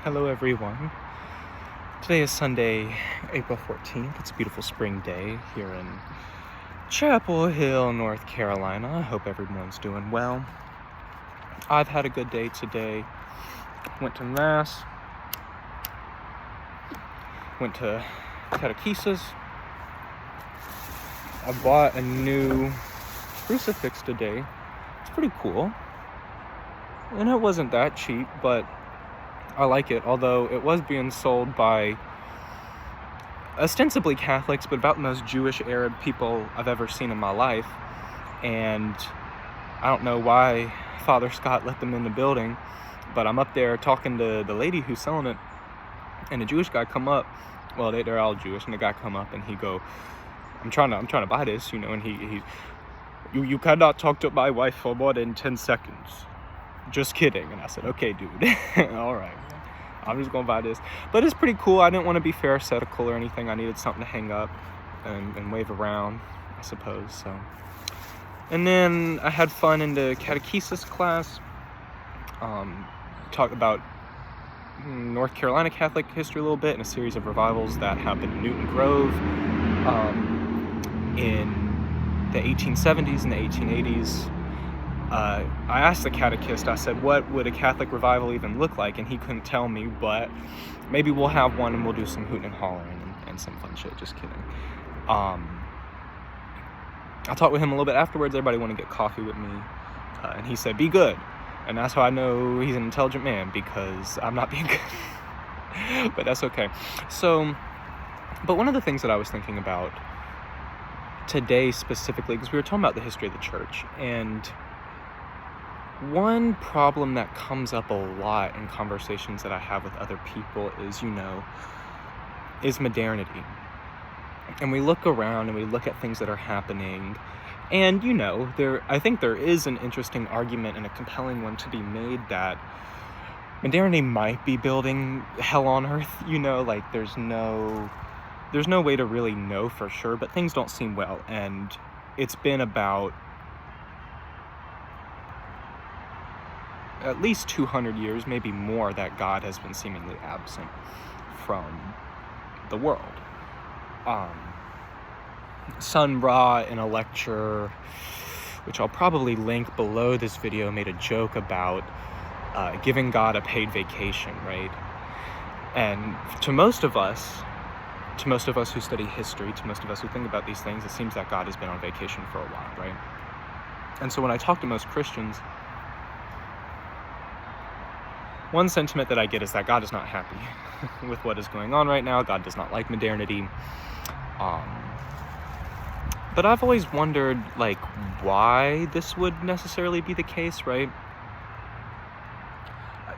Hello everyone. Today is Sunday, April 14th. It's a beautiful spring day here in Chapel Hill, North Carolina. I hope everyone's doing well. I've had a good day today. Went to Mass. Went to catechesis. I bought a new crucifix today. It's pretty cool. And it wasn't that cheap, but I like it, although it was being sold by ostensibly Catholics, but about the most Jewish Arab people I've ever seen in my life. And I don't know why Father Scott let them in the building, but I'm up there talking to the lady who's selling it, and a Jewish guy come up. Well, they're all Jewish, and the guy come up and he go, I'm trying to buy this, and you cannot talk to my wife for more than 10 seconds. Just kidding. And I said, okay, dude. All right. I'm just going to buy this. But it's pretty cool. I didn't want to be pharisaical or anything. I needed something to hang up and wave around, I suppose. So, and then I had fun in the catechesis class. Talked about North Carolina Catholic history a little bit, and a series of revivals that happened in Newton Grove in the 1870s and the 1880s. I asked the catechist, I said, what would a Catholic revival even look like? And he couldn't tell me, but maybe we'll have one and we'll do some hooting and hollering and some fun shit. Just kidding. I talked with him a little bit afterwards. Everybody wanted to get coffee with me. And he said, be good. And that's how I know he's an intelligent man, because I'm not being good. But that's okay. So, but one of the things that I was thinking about today specifically, because we were talking about the history of the church, and one problem that comes up a lot in conversations that I have with other people is modernity. And we look around and we look at things that are happening, and I think there is an interesting argument and a compelling one to be made that modernity might be building hell on earth. Like there's no way to really know for sure, but things don't seem well. And it's been about at least 200 years, maybe more, that God has been seemingly absent from the world. Sun Ra, in a lecture, which I'll probably link below this video, made a joke about giving God a paid vacation, right? And to most of us who study history, to most of us who think about these things, it seems that God has been on vacation for a while, right? And so when I talk to most Christians, one sentiment that I get is that God is not happy with what is going on right now. God does not like modernity. But I've always wondered, why this would necessarily be the case, right?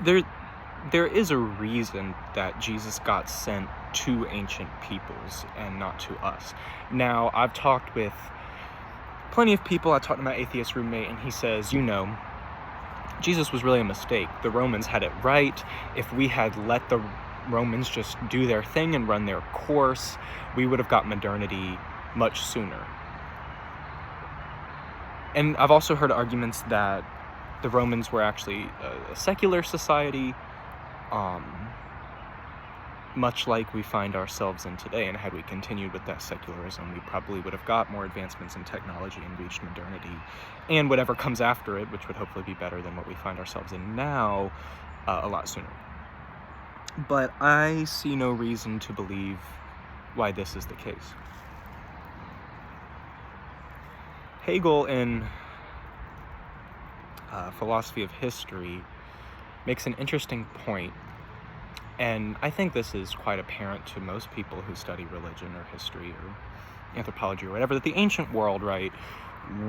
There is a reason that Jesus got sent to ancient peoples and not to us. Now, I've talked with plenty of people. I talked to my atheist roommate, and he says, Jesus was really a mistake. The Romans had it right. If we had let the Romans just do their thing and run their course, we would have got modernity much sooner. And I've also heard arguments that the Romans were actually a secular society, much like we find ourselves in today. And had we continued with that secularism, we probably would have got more advancements in technology and reached modernity, and whatever comes after it, which would hopefully be better than what we find ourselves in now, a lot sooner. But I see no reason to believe why this is the case. Hegel, in Philosophy of History, makes an interesting point. And I think this is quite apparent to most people who study religion or history or anthropology or whatever, that the ancient world, right,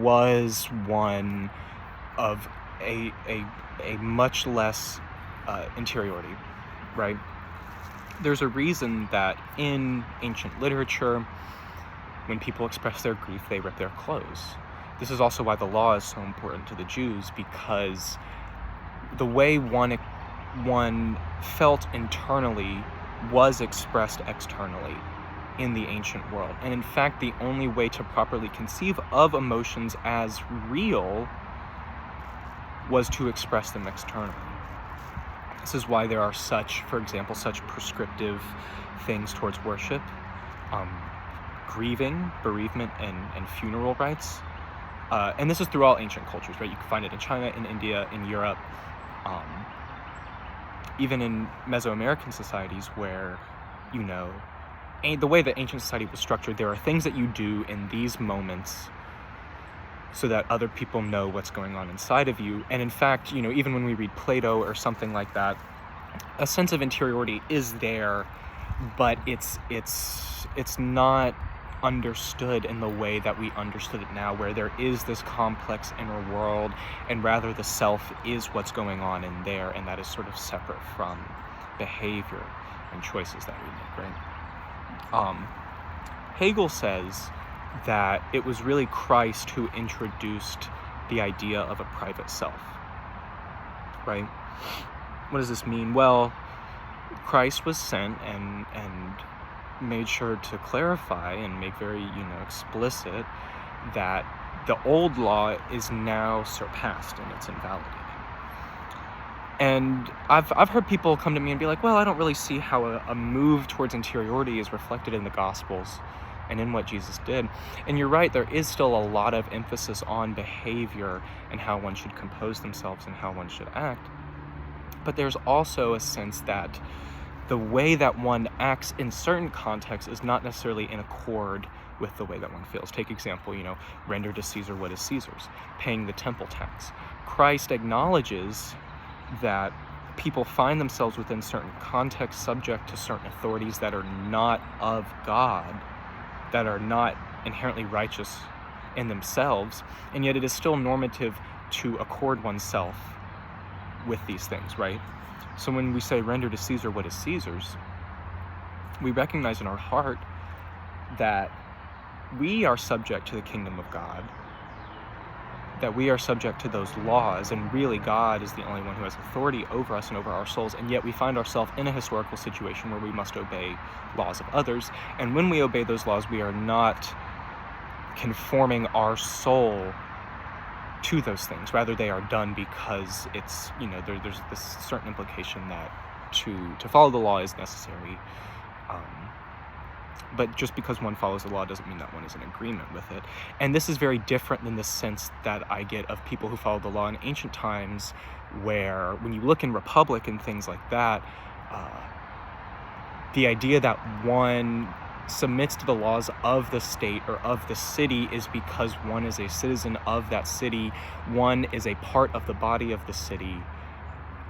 was one of a much less interiority, right? There's a reason that in ancient literature, when people express their grief, they rip their clothes. This is also why the law is so important to the Jews, because the way one felt internally was expressed externally in the ancient world. And in fact, the only way to properly conceive of emotions as real was to express them externally. This is why there are for example, such prescriptive things towards worship, grieving, bereavement, and funeral rites. And this is through all ancient cultures, right? You can find it in China, in India, in Europe, even in Mesoamerican societies where, the way that ancient society was structured, there are things that you do in these moments so that other people know what's going on inside of you. And in fact, even when we read Plato or something like that, a sense of interiority is there, but it's not understood in the way that we understood it now, where there is this complex inner world, and rather the self is what's going on in there, and that is sort of separate from behavior and choices that we make, right? Hegel says that it was really Christ who introduced the idea of a private self, right? What does this mean? Well, Christ was sent and made sure to clarify and make very, explicit that the old law is now surpassed and it's invalidated. And I've heard people come to me and be like, well, I don't really see how a move towards interiority is reflected in the Gospels and in what Jesus did. And you're right, there is still a lot of emphasis on behavior and how one should compose themselves and how one should act. But there's also a sense that the way that one acts in certain contexts is not necessarily in accord with the way that one feels. Take example, render to Caesar what is Caesar's, paying the temple tax. Christ acknowledges that people find themselves within certain contexts subject to certain authorities that are not of God, that are not inherently righteous in themselves, and yet it is still normative to accord oneself with these things, right? So when we say render to Caesar what is Caesar's, we recognize in our heart that we are subject to the kingdom of God, that we are subject to those laws, and really God is the only one who has authority over us and over our souls, and yet we find ourselves in a historical situation where we must obey laws of others. And when we obey those laws, we are not conforming our soul to those things. Rather, they are done because it's, there's this certain implication that to follow the law is necessary. But just because one follows the law doesn't mean that one is in agreement with it. And this is very different than the sense that I get of people who followed the law in ancient times, where when you look in Republic and things like that, the idea that one submits to the laws of the state or of the city is because one is a citizen of that city, one is a part of the body of the city,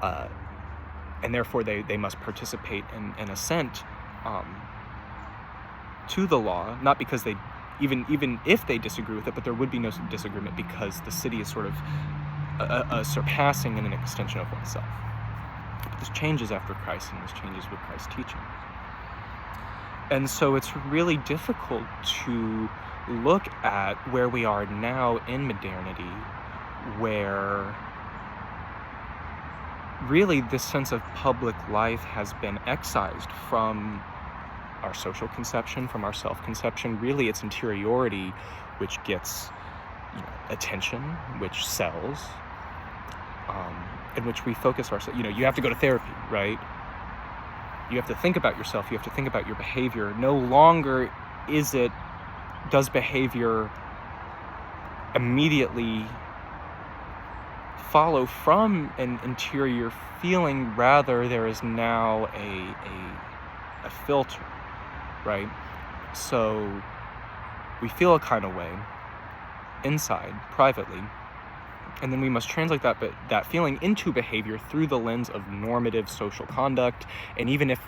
and therefore they must participate in assent to the law, not because they, even if they disagree with it, but there would be no disagreement because the city is sort of a surpassing and an extension of oneself. But this changes after Christ, and this changes with Christ's teaching. And so it's really difficult to look at where we are now in modernity, where really this sense of public life has been excised from our social conception, from our self-conception. Really, it's interiority which gets attention, which sells, in which we focus ourselves. You have to go to therapy, right? You have to think about yourself. You have to think about your behavior. No longer does behavior immediately follow from an interior feeling. Rather, there is now a filter, right? So we feel a kind of way inside, privately, and then we must translate that feeling into behavior through the lens of normative social conduct. And even if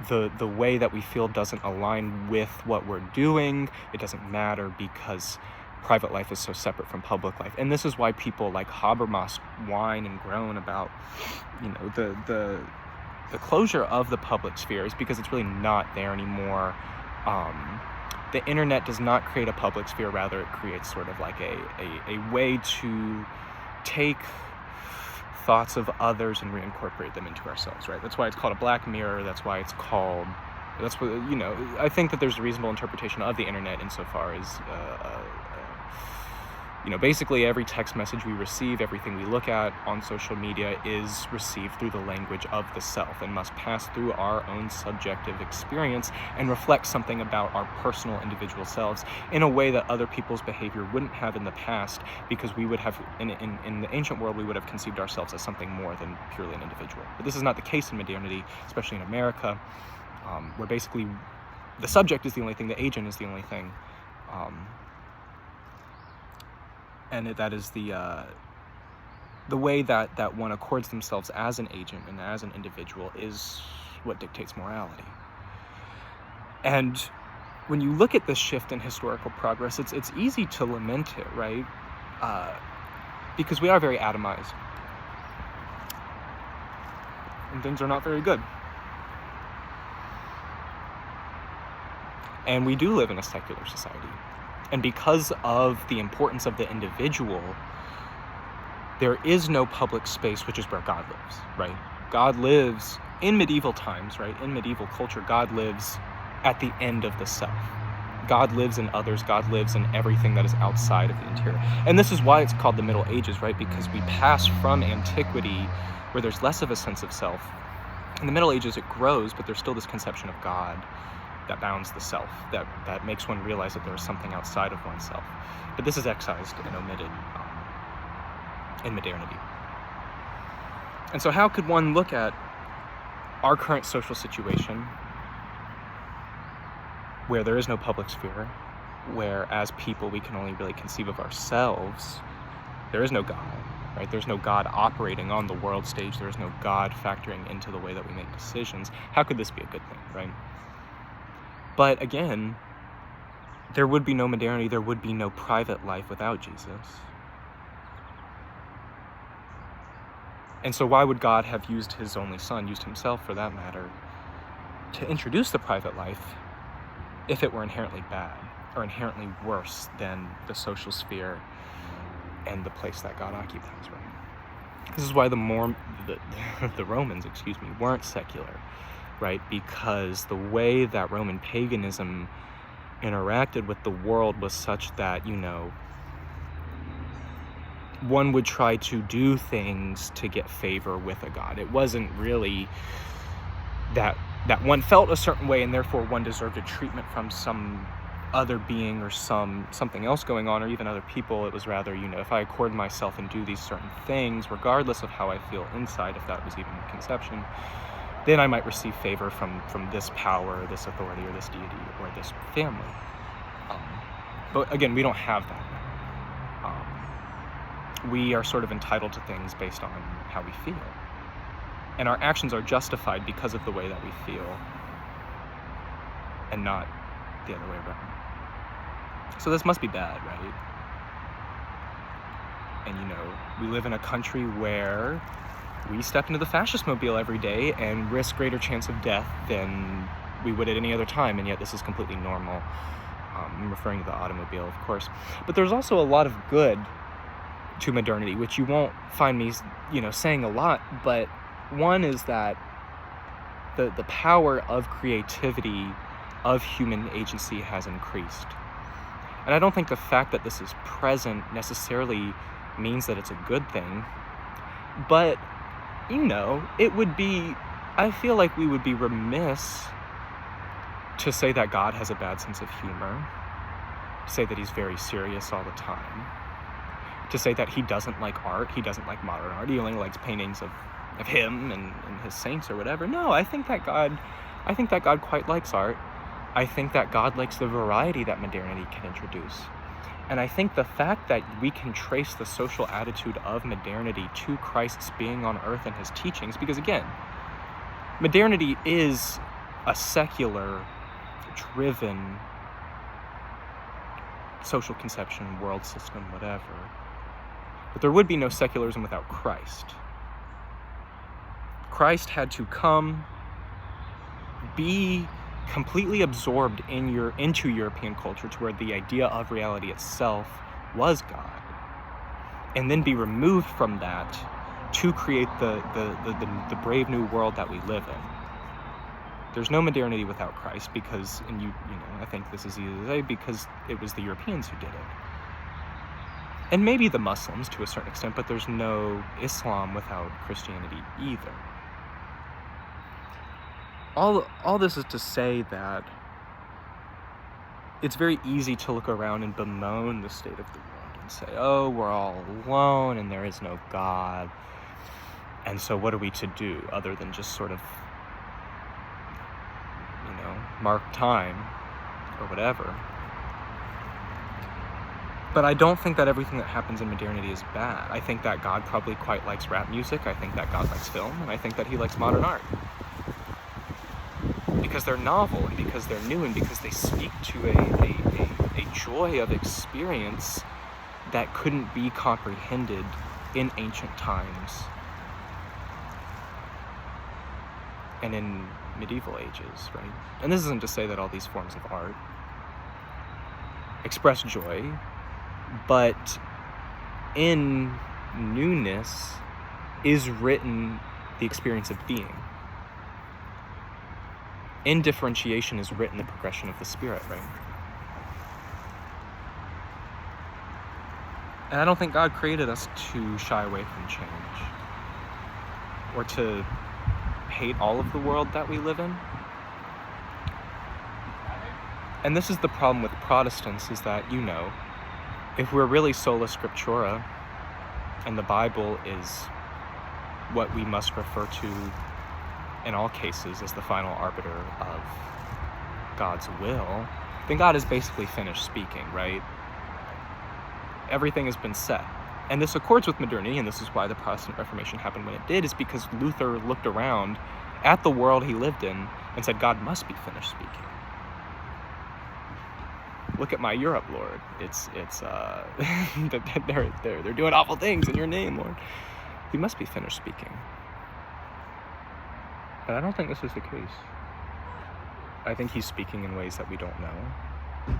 the way that we feel doesn't align with what we're doing, it doesn't matter, because private life is so separate from public life. And this is why people like Habermas whine and groan about the closure of the public sphere, is because it's really not there anymore. The internet does not create a public sphere, rather it creates sort of like a way to take thoughts of others and reincorporate them into ourselves, right? That's why it's called a black mirror. That's why it's called, that's what, I think that there's a reasonable interpretation of the internet insofar as Basically every text message we receive, everything we look at on social media is received through the language of the self and must pass through our own subjective experience and reflect something about our personal individual selves in a way that other people's behavior wouldn't have in the past, because we would have, in the ancient world, we would have conceived ourselves as something more than purely an individual. But this is not the case in modernity, especially in America, where basically the subject is the only thing, the agent is the only thing. And that is the way that one accords themselves as an agent and as an individual is what dictates morality. And when you look at this shift in historical progress, it's easy to lament it, right? Because we are very atomized. And things are not very good. And we do live in a secular society. And because of the importance of the individual, there is no public space, which is where God lives, right? God lives in medieval times, right? In medieval culture, God lives at the end of the self. God lives in others. God lives in everything that is outside of the interior. And this is why it's called the Middle Ages, right? Because we pass from antiquity, where there's less of a sense of self. In the Middle Ages, it grows, but there's still this conception of God that bounds the self, that makes one realize that there is something outside of oneself. But this is excised and omitted in modernity. And so how could one look at our current social situation, where there is no public sphere, where as people we can only really conceive of ourselves, there is no God, right? There's no God operating on the world stage, there is no God factoring into the way that we make decisions. How could this be a good thing, right? But again, there would be no modernity, there would be no private life without Jesus. And so why would God have used his only son, used himself for that matter, to introduce the private life if it were inherently bad or inherently worse than the social sphere and the place that God occupies, right? This is why the Romans, weren't secular, right? Because the way that Roman paganism interacted with the world was such that, one would try to do things to get favor with a god. It wasn't really that one felt a certain way and therefore one deserved a treatment from some other being or something else going on, or even other people. It was rather, if I accord myself and do these certain things, regardless of how I feel inside, if that was even a conception, then I might receive favor from this power, this authority, or this deity, or this family. But again, we don't have that. We are sort of entitled to things based on how we feel. And our actions are justified because of the way that we feel, and not the other way around. So this must be bad, right? And we live in a country where we step into the fascist mobile every day and risk greater chance of death than we would at any other time, and yet this is completely normal. I'm referring to the automobile, of course. But there's also a lot of good to modernity, which you won't find me, saying a lot, but one is that the power of creativity, of human agency has increased. And I don't think the fact that this is present necessarily means that it's a good thing, but it would be, I feel like we would be remiss to say that God has a bad sense of humor, to say that he's very serious all the time, to say that he doesn't like art, he doesn't like modern art, he only likes paintings of him and his saints or whatever. No, I think that God quite likes art. I think that God likes the variety that modernity can introduce. And I think the fact that we can trace the social attitude of modernity to Christ's being on earth and his teachings, because again, modernity is a secular, driven social conception, world system, whatever. But there would be no secularism without Christ. Christ had to come, be completely absorbed into European culture, to where the idea of reality itself was God, and then be removed from that to create the brave new world that we live in. There's no modernity without Christ, because, and I think this is easy to say, because it was the Europeans who did it. And maybe the Muslims to a certain extent, but there's no Islam without Christianity either. All this is to say that it's very easy to look around and bemoan the state of the world and say, oh, we're all alone and there is no God. And so what are we to do other than just sort of, mark time or whatever? But I don't think that everything that happens in modernity is bad. I think that God probably quite likes rap music. I think that God likes film. And I think that he likes modern art. Because they're novel and because they're new and because they speak to a joy of experience that couldn't be comprehended in ancient times and in medieval ages, right? And this isn't to say that all these forms of art express joy, but in newness is written the experience of being. In differentiation is written the progression of the spirit, right? And I don't think God created us to shy away from change or to hate all of the world that we live in. And this is the problem with Protestants, is that, if we're really sola scriptura and the Bible is what we must refer to in all cases as the final arbiter of God's will, then God has basically finished speaking, right? Everything has been said. And this accords with modernity, and this is why the Protestant Reformation happened when it did, is because Luther looked around at the world he lived in and said, God must be finished speaking. Look at my Europe, Lord. It's they're doing awful things in your name, Lord. He must be finished speaking. But I don't think this is the case. I think he's speaking in ways that we don't know.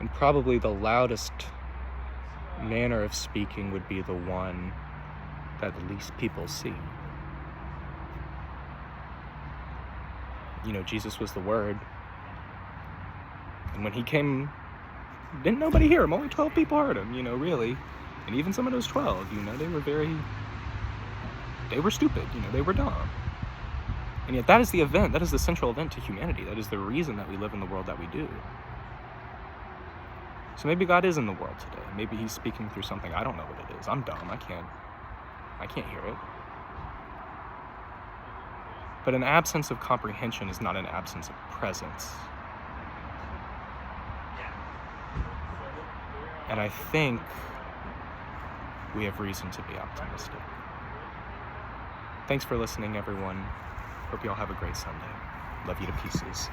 And probably the loudest manner of speaking would be the one that the least people see. Jesus was the Word. And when he came, didn't nobody hear him. Only 12 people heard him, really. And even some of those 12, they were stupid, they were dumb. And yet that is the event, that is the central event to humanity. That is the reason that we live in the world that we do. So maybe God is in the world today. Maybe he's speaking through something. I don't know what it is. I'm dumb. I can't hear it. But an absence of comprehension is not an absence of presence. And I think we have reason to be optimistic. Thanks for listening, everyone. Hope you all have a great Sunday. Love you to pieces.